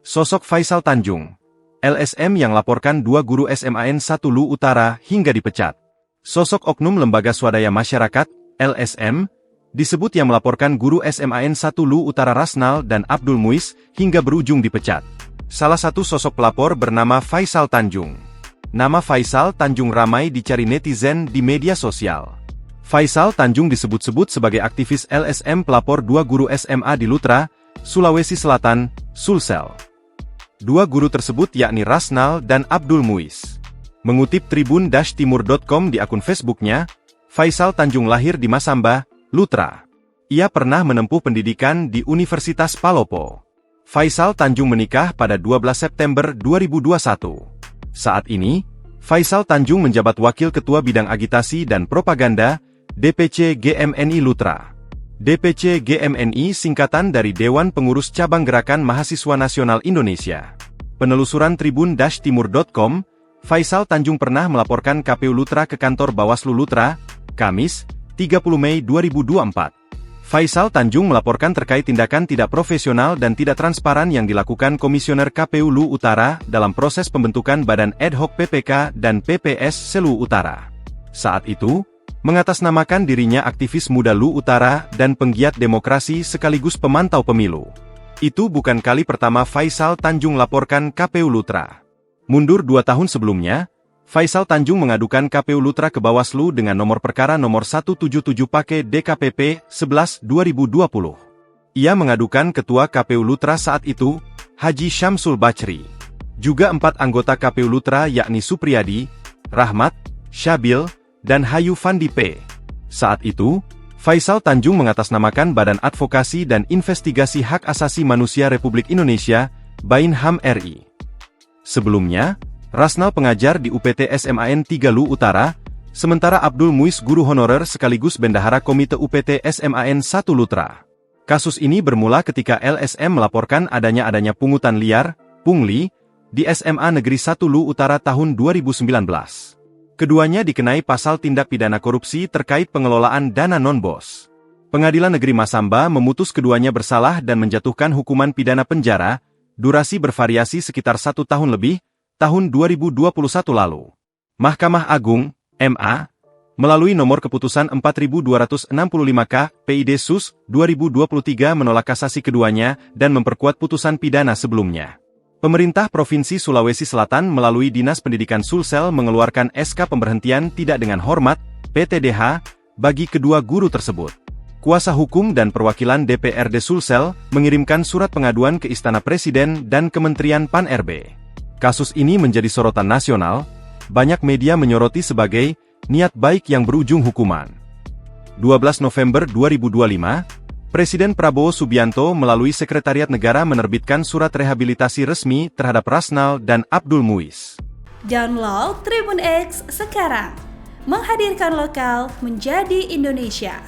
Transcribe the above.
Sosok Faisal Tanjung, LSM yang laporkan 2 guru SMAN 1 Lu Utara hingga dipecat. Sosok oknum lembaga swadaya masyarakat, LSM, disebut yang melaporkan guru SMAN 1 Lu Utara Rasnal dan Abdul Muiz hingga berujung dipecat. Salah satu sosok pelapor bernama Faisal Tanjung. Nama Faisal Tanjung ramai dicari netizen di media sosial. Faisal Tanjung disebut-sebut sebagai aktivis LSM pelapor 2 guru SMA di Lutra, Sulawesi Selatan, Sulsel. 2 guru tersebut yakni Rasnal dan Abdul Muiz. Mengutip tribun-timur.com di akun Facebooknya, Faisal Tanjung lahir di Masamba, Lutra. Ia pernah menempuh pendidikan di Universitas Palopo. Faisal Tanjung menikah pada 12 September 2021. Saat ini, Faisal Tanjung menjabat Wakil Ketua Bidang Agitasi dan Propaganda, DPC GMNI Lutra. DPC GMNI singkatan dari Dewan Pengurus Cabang Gerakan Mahasiswa Nasional Indonesia. Penelusuran tribun-timur.com, Faisal Tanjung pernah melaporkan KPU Lutra ke kantor Bawaslu Lutra, Kamis, 30 Mei 2024. Faisal Tanjung melaporkan terkait tindakan tidak profesional dan tidak transparan yang dilakukan Komisioner KPU Lu Utara dalam proses pembentukan Badan Ad Hoc PPK dan PPS Selu Utara. Saat itu, mengatasnamakan dirinya aktivis muda Lu Utara dan penggiat demokrasi sekaligus pemantau pemilu. Itu bukan kali pertama Faisal Tanjung laporkan KPU Lutra. Mundur 2 tahun sebelumnya, Faisal Tanjung mengadukan KPU Lutra ke Bawaslu dengan nomor perkara nomor 177 pake DKPP 11/2020. Ia mengadukan Ketua KPU Lutra saat itu, Haji Syamsul Bachri. Juga 4 anggota KPU Lutra yakni Supriyadi, Rahmat, Syabil, dan Hayu Fandi P. Saat itu, Faisal Tanjung mengatasnamakan Badan Advokasi dan Investigasi Hak Asasi Manusia Republik Indonesia, BAIN HAM RI. Sebelumnya, Rasnal pengajar di UPT SMAN 3 Lu Utara, sementara Abdul Muiz guru honorer sekaligus bendahara Komite UPT SMAN 1 Lutra. Kasus ini bermula ketika LSM melaporkan adanya pungutan liar, pungli, di SMA Negeri 1 Lu Utara tahun 2019. Keduanya dikenai pasal tindak pidana korupsi terkait pengelolaan dana non-BOS. Pengadilan Negeri Masamba memutus keduanya bersalah dan menjatuhkan hukuman pidana penjara, durasi bervariasi sekitar 1 tahun lebih, tahun 2021 lalu. Mahkamah Agung, MA, melalui nomor keputusan 4265K, PID Sus, 2023 menolak kasasi keduanya dan memperkuat putusan pidana sebelumnya. Pemerintah Provinsi Sulawesi Selatan melalui Dinas Pendidikan Sulsel mengeluarkan SK pemberhentian tidak dengan hormat, PTDH, bagi kedua guru tersebut. Kuasa Hukum dan Perwakilan DPRD Sulsel mengirimkan surat pengaduan ke Istana Presiden dan Kementerian Pan-RB. Kasus ini menjadi sorotan nasional, banyak media menyoroti sebagai niat baik yang berujung hukuman. 12 November 2025, Presiden Prabowo Subianto melalui Sekretariat Negara menerbitkan surat rehabilitasi resmi terhadap Rasnal dan Abdul Muiz. Download Tribun X sekarang, menghadirkan lokal menjadi Indonesia.